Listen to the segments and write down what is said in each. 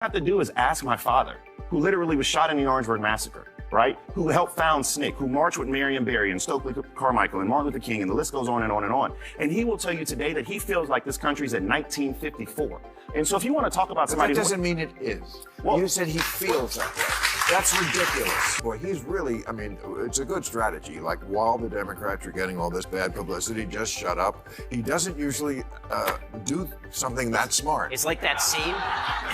have to do is ask my father, who literally was shot in the Orangeburg Massacre, right? Who helped found SNCC, who marched with Marion Barry and Stokely Carmichael and Martin Luther King, and the list goes on and on and on. And he will tell you today that he feels like this country's in 1954. And so if you want to talk about somebody— That doesn't mean it is. Well, you said he feels that way. That's ridiculous. Boy, he's really, I mean, it's a good strategy. Like, while the Democrats are getting all this bad publicity, just shut up. He doesn't usually do something that smart. It's like that scene.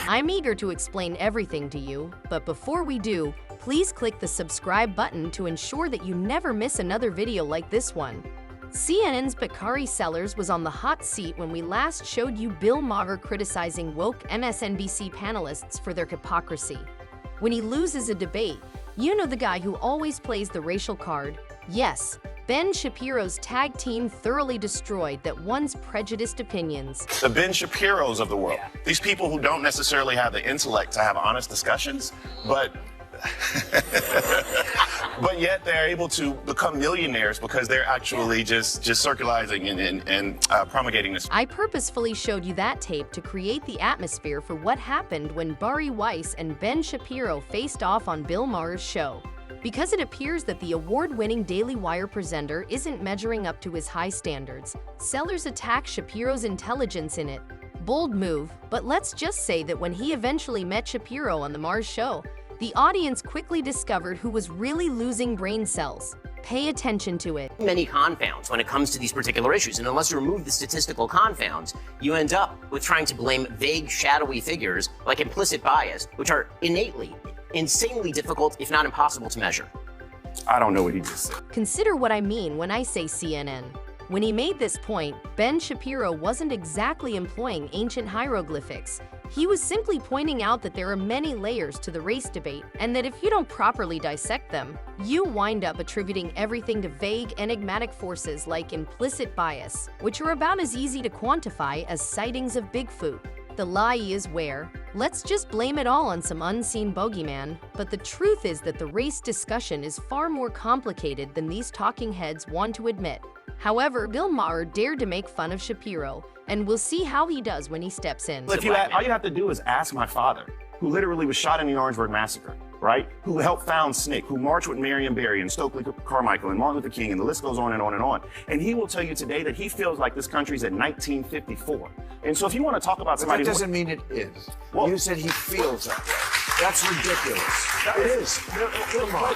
I'm eager to explain everything to you, but before we do, please click the subscribe button to ensure that you never miss another video like this one. CNN's Bakari Sellers was on the hot seat when we last showed you Bill Maher criticizing woke MSNBC panelists for their hypocrisy. When he loses a debate, you know the guy who always plays the racial card? Yes, Ben Shapiro's tag team thoroughly destroyed that once prejudiced opinions. The Ben Shapiros of the world, these people who don't necessarily have the intellect to have honest discussions, but but yet they're able to become millionaires because they're actually just circulating and promulgating this. I purposefully showed you that tape to create the atmosphere for what happened when Bari Weiss and Ben Shapiro faced off on Bill Maher's show. Because it appears that the award-winning Daily Wire presenter isn't measuring up to his high standards, Sellers attacked Shapiro's intelligence in it. Bold move, but let's just say that when he eventually met Shapiro on the Maher's show, the audience quickly discovered who was really losing brain cells. Pay attention to it. Many confounds when it comes to these particular issues, and unless you remove the statistical confounds, you end up with trying to blame vague, shadowy figures like implicit bias, which are innately, insanely difficult, if not impossible, to measure. I don't know what he just said. Consider what I mean when I say CNN. When he made this point, Ben Shapiro wasn't exactly employing ancient hieroglyphics. He was simply pointing out that there are many layers to the race debate, and that if you don't properly dissect them, you wind up attributing everything to vague, enigmatic forces like implicit bias, which are about as easy to quantify as sightings of Bigfoot. The lie is where, let's just blame it all on some unseen bogeyman, but the truth is that the race discussion is far more complicated than these talking heads want to admit. However, Bill Maher dared to make fun of Shapiro, and we'll see how he does when he steps in. All you have to do is ask my father, who literally was shot in the Orangeburg Massacre, right? Who helped found SNCC, who marched with Marion Barry and Stokely Carmichael and Martin Luther King, and the list goes on and on and on. And he will tell you today that he feels like this country's in 1954. And so if you want to talk about somebody— That doesn't mean it is. Well, you said he feels that way. That's ridiculous. It is. Come on.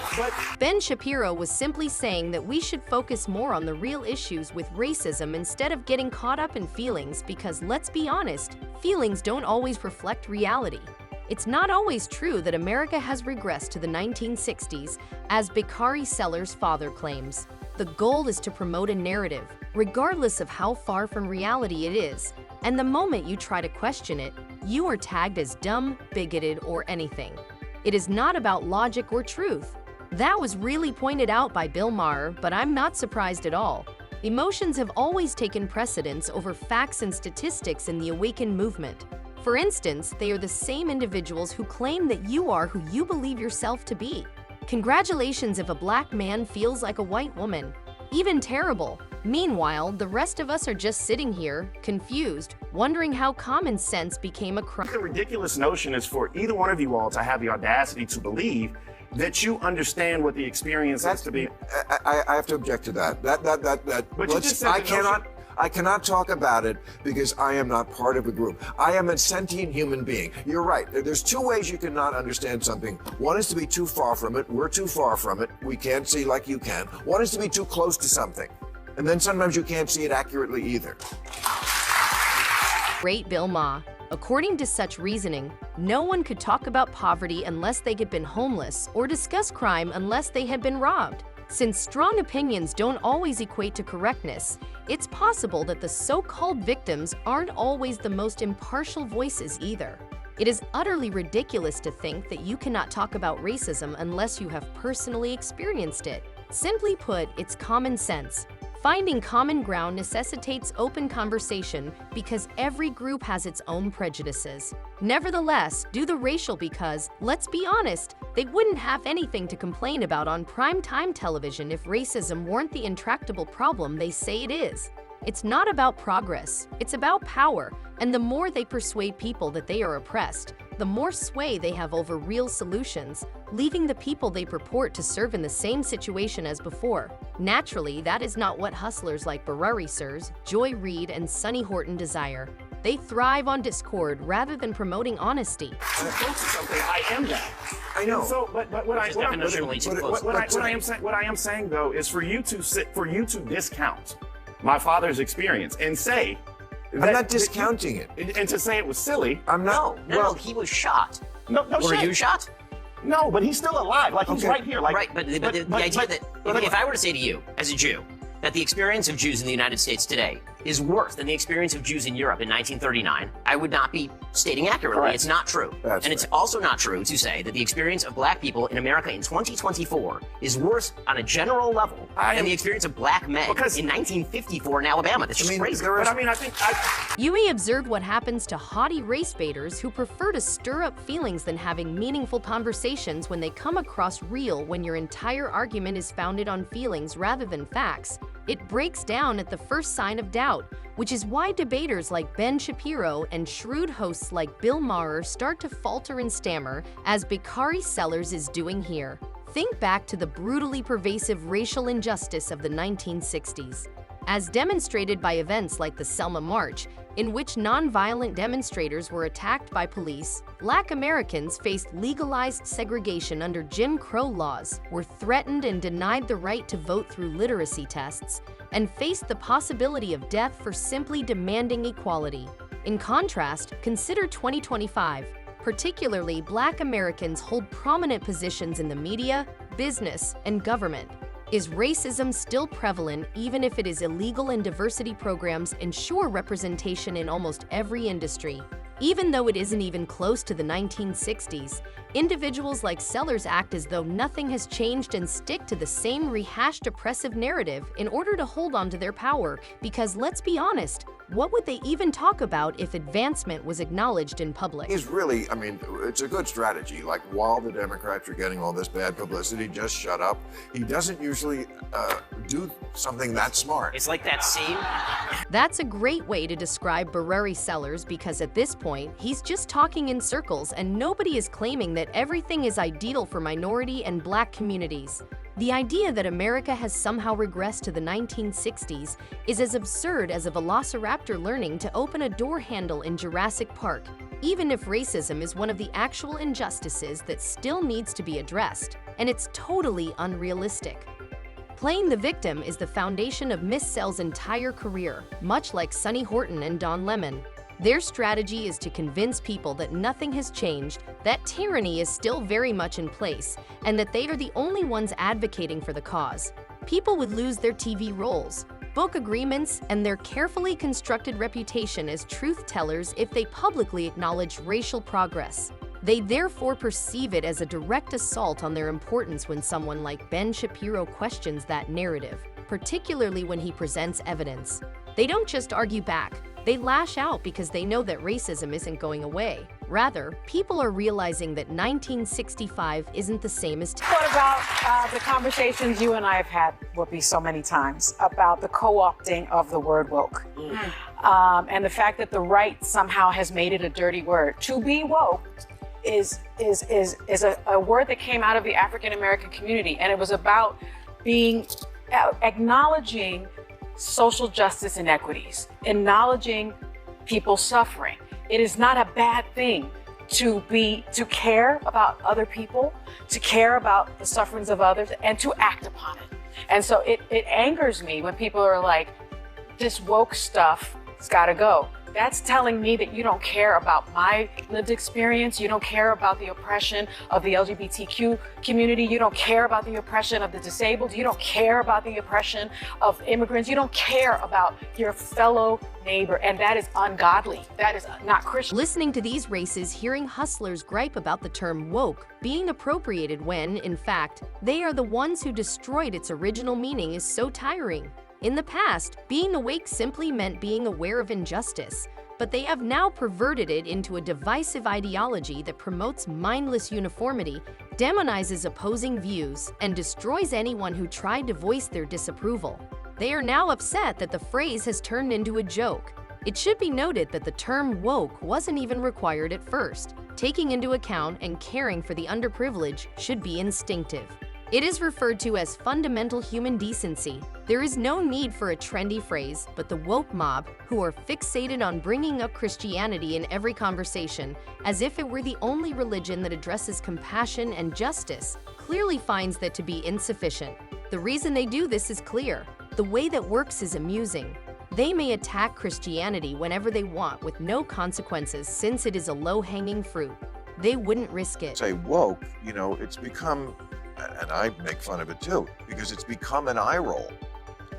Ben Shapiro was simply saying that we should focus more on the real issues with racism instead of getting caught up in feelings because, let's be honest, feelings don't always reflect reality. It's not always true that America has regressed to the 1960s, as Bakari Sellers' father claims. The goal is to promote a narrative, regardless of how far from reality it is, and the moment you try to question it, you are tagged as dumb, bigoted, or anything. It is not about logic or truth. That was really pointed out by Bill Maher, but I'm not surprised at all. Emotions have always taken precedence over facts and statistics in the Awaken movement. For instance, they are the same individuals who claim that you are who you believe yourself to be. Congratulations if a black man feels like a white woman. Even terrible. Meanwhile, the rest of us are just sitting here, confused, wondering how common sense became a crime. The ridiculous notion is for either one of you all to have the audacity to believe that you understand what the experience is to be. I have to object to that. But you just said I cannot talk about it because I am not part of a group. I am a sentient human being. You're right. There's two ways you cannot understand something. One is to be too far from it. We're too far from it. We can't see like you can. One is to be too close to something. And then sometimes you can't see it accurately either. Great Bill Maher. According to such reasoning, no one could talk about poverty unless they had been homeless or discuss crime unless they had been robbed. Since strong opinions don't always equate to correctness, it's possible that the so-called victims aren't always the most impartial voices either. It is utterly ridiculous to think that you cannot talk about racism unless you have personally experienced it. Simply put, it's common sense. Finding common ground necessitates open conversation because every group has its own prejudices. Nevertheless, do the racial because, let's be honest, they wouldn't have anything to complain about on primetime television if racism weren't the intractable problem they say it is. It's not about progress, it's about power, and the more they persuade people that they are oppressed, the more sway they have over real solutions, leaving the people they purport to serve in the same situation as before. Naturally, that is not what hustlers like Barari Sirs, Joy Reid, and Sonny Horton desire. They thrive on discord rather than promoting honesty. When it comes to something, I am that. I know. And so, but what I am saying though is for you to discount my father's experience and say I'm not discounting it. And to say it was silly. I'm not. No, he was shot. No Were shit. you shot? No, but he's still alive. Like he's Okay. right here. Like Right, but the idea that if I were to say to you, as a Jew, that the experience of Jews in the United States today is worse than the experience of Jews in Europe in 1939, I would not be stating accurately. Correct. It's not true. That's and it's right. also not true to say that the experience of black people in America in 2024 is worse on a general level than the experience of black men in 1954 in Alabama. That's just crazy. But I mean, I think You may observe what happens to haughty race baiters who prefer to stir up feelings than having meaningful conversations when they come across real when your entire argument is founded on feelings rather than facts. It breaks down at the first sign of doubt, which is why debaters like Ben Shapiro and shrewd hosts like Bill Maher start to falter and stammer, as Bakari Sellers is doing here. Think back to the brutally pervasive racial injustice of the 1960s. As demonstrated by events like the Selma March, in which nonviolent demonstrators were attacked by police, Black Americans faced legalized segregation under Jim Crow laws, were threatened and denied the right to vote through literacy tests, and faced the possibility of death for simply demanding equality. In contrast, consider 2025. Particularly, Black Americans hold prominent positions in the media, business, and government. Is racism still prevalent even if it is illegal and diversity programs ensure representation in almost every industry? Even though it isn't even close to the 1960s, individuals like Sellers act as though nothing has changed and stick to the same rehashed oppressive narrative in order to hold on to their power, because let's be honest, what would they even talk about if advancement was acknowledged in public? He's really, I mean, it's a good strategy. Like, while the Democrats are getting all this bad publicity, just shut up. He doesn't usually do something that smart. It's like that scene. That's a great way to describe Barari Sellers, because at this point, he's just talking in circles and nobody is claiming that everything is ideal for minority and Black communities. The idea that America has somehow regressed to the 1960s is as absurd as a velociraptor learning to open a door handle in Jurassic Park, even if racism is one of the actual injustices that still needs to be addressed, and it's totally unrealistic. Playing the victim is the foundation of Miss Sell's entire career, much like Sonny Horton and Don Lemon. Their strategy is to convince people that nothing has changed, that tyranny is still very much in place, and that they are the only ones advocating for the cause. People would lose their TV roles, book agreements, and their carefully constructed reputation as truth tellers if they publicly acknowledge racial progress. They therefore perceive it as a direct assault on their importance when someone like Ben Shapiro questions that narrative, particularly when he presents evidence. They don't just argue back. They lash out because they know that racism isn't going away. Rather, people are realizing that 1965 isn't the same as What about the conversations you and I have had, Whoopi, so many times about the co-opting of the word woke? And the fact that the right somehow has made it a dirty word. To be woke is a word that came out of the African American community, and it was about being acknowledging social justice inequities, acknowledging people suffering. It is not a bad thing to care about other people, to care about the sufferings of others, and to act upon it. And so it angers me when people are like, this woke stuff has got to go. That's telling me that you don't care about my lived experience. You don't care about the oppression of the LGBTQ community. You don't care about the oppression of the disabled. You don't care about the oppression of immigrants. You don't care about your fellow neighbor. And that is ungodly. That is not Christian. Listening to these races, hearing hustlers gripe about the term woke being appropriated when, in fact, they are the ones who destroyed its original meaning is so tiring. In the past, being awake simply meant being aware of injustice, but they have now perverted it into a divisive ideology that promotes mindless uniformity, demonizes opposing views, and destroys anyone who tried to voice their disapproval. They are now upset that the phrase has turned into a joke. It should be noted that the term woke wasn't even required at first. taking into account and caring for the underprivileged should be instinctive. It is referred to as fundamental human decency. There is no need for a trendy phrase, but the woke mob, who are fixated on bringing up Christianity in every conversation, as if it were the only religion that addresses compassion and justice, clearly finds that to be insufficient. The reason they do this is clear. The way that works is amusing. They may attack Christianity whenever they want with no consequences since it is a low-hanging fruit. They wouldn't risk it. Say woke, it's become, and I make fun of it too, because it's become an eye roll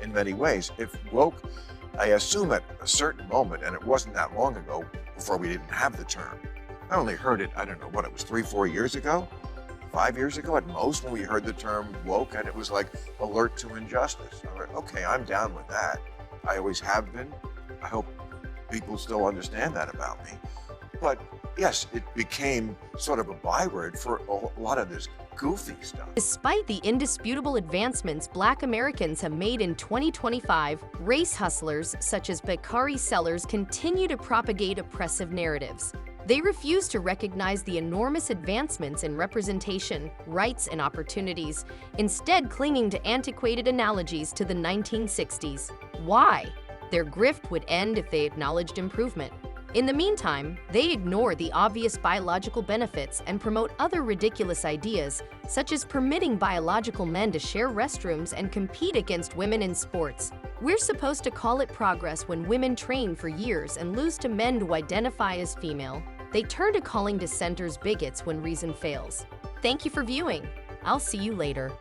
in many ways. If woke, I assume at a certain moment, and it wasn't that long ago before we didn't have the term. I only heard it, I don't know what it was, 3-4 years ago? 5 years ago at most, when we heard the term woke, and it was like alert to injustice. I went, okay, I'm down with that. I always have been. I hope people still understand that about me. But yes, it became sort of a byword for a lot of this goofy stuff. Despite the indisputable advancements Black Americans have made in 2025, race hustlers such as Bakari Sellers continue to propagate oppressive narratives. They refuse to recognize the enormous advancements in representation, rights, and opportunities, instead clinging to antiquated analogies to the 1960s. Why? Their grift would end if they acknowledged improvement. In the meantime, they ignore the obvious biological benefits and promote other ridiculous ideas, such as permitting biological men to share restrooms and compete against women in sports. We're supposed to call it progress when women train for years and lose to men who identify as female. They turn to calling dissenters bigots when reason fails. Thank you for viewing. I'll see you later.